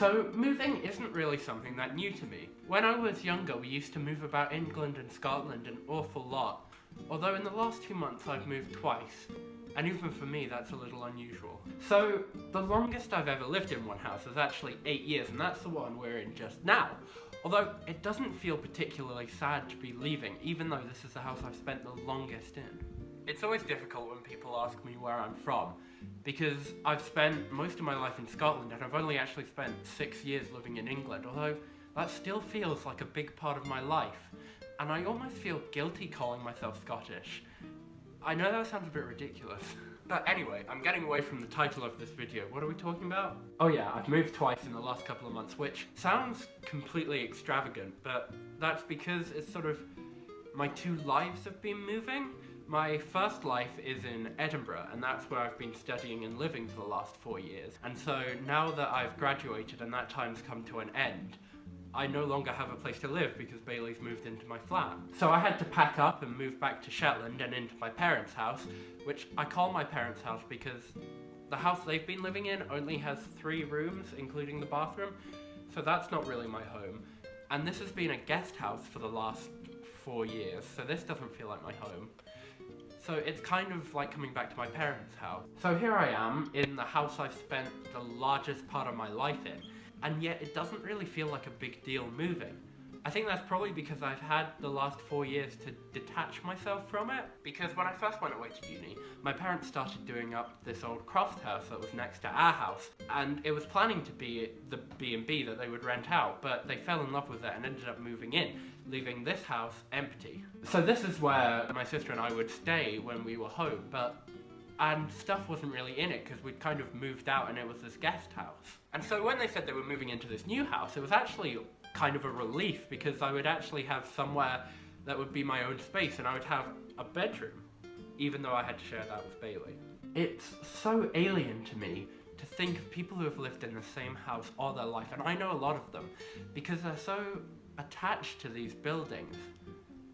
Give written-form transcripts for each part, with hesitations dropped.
So moving isn't really something that new to me. When I was younger, we used to move about England and Scotland an awful lot, although in the last 2 months I've moved twice, and even for me that's a little unusual. So the longest I've ever lived in one house is actually 8 years, and that's the one we're in just now. Although it doesn't feel particularly sad to be leaving, even though this is the house I've spent the longest in. It's always difficult when people ask me where I'm from, because I've spent most of my life in Scotland and I've only actually spent 6 years living in England, although that still feels like a big part of my life, and I almost feel guilty calling myself Scottish. I know that sounds a bit ridiculous. But anyway, I'm getting away from the title of this video. What are we talking about? Oh yeah, I've moved twice in the last couple of months, which sounds completely extravagant, but that's because it's sort of my two lives have been moving. My first life is in Edinburgh, and that's where I've been studying and living for the last 4 years. And so now that I've graduated and that time's come to an end, I no longer have a place to live because Bailey's moved into my flat. So I had to pack up and move back to Shetland and into my parents' house, which I call my parents' house because the house they've been living in only has 3 rooms, including the bathroom, so that's not really my home. And this has been a guest house for the last 4 years, so this doesn't feel like my home. So it's kind of like coming back to my parents' house. So here I am in the house I've spent the largest part of my life in, and yet it doesn't really feel like a big deal moving. I think that's probably because I've had the last 4 years to detach myself from it. Because when I first went away to uni, my parents started doing up this old croft house that was next to our house, and it was planning to be the B&B that they would rent out, but they fell in love with it and ended up moving in, leaving this house empty. So this is where my sister and I would stay when we were home, and stuff wasn't really in it because we'd kind of moved out and it was this guest house. And so when they said they were moving into this new house, it was actually kind of a relief because I would actually have somewhere that would be my own space, and I would have a bedroom, even though I had to share that with Bailey. It's so alien to me to think of people who have lived in the same house all their life, and I know a lot of them, because they're so attached to these buildings,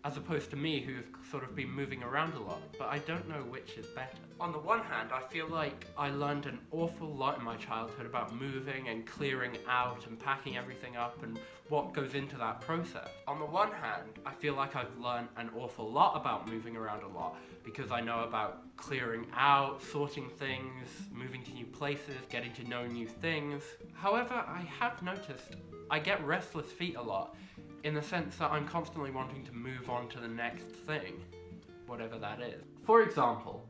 as opposed to me, who's sort of been moving around a lot, but I don't know which is better. On the one hand, I feel like I learned an awful lot in my childhood about moving and clearing out and packing everything up and what goes into that process. On the one hand, I feel like I've learned an awful lot about moving around a lot, because I know about clearing out, sorting things, moving to new places, getting to know new things. However, I have noticed I get restless feet a lot, in the sense that I'm constantly wanting to move on to the next thing, whatever that is. For example,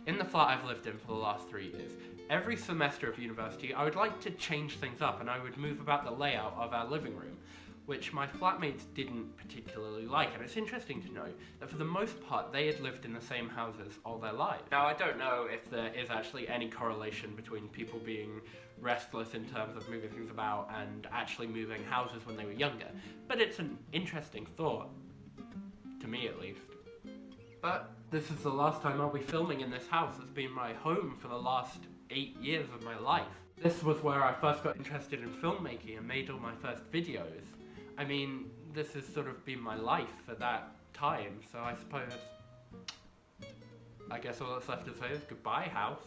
in the flat I've lived in for the last 3 years, every semester of university I would like to change things up and I would move about the layout of our living room, which my flatmates didn't particularly like, and it's interesting to know that for the most part they had lived in the same houses all their lives. Now I don't know if there is actually any correlation between people being restless in terms of moving things about and actually moving houses when they were younger, but it's an interesting thought, to me at least. But this is the last time I'll be filming in this house. It's been my home for the last 8 years of my life. This was where I first got interested in filmmaking and made all my first videos. I mean, this has sort of been my life for that time, so I suppose, I guess all that's left to say is goodbye, house.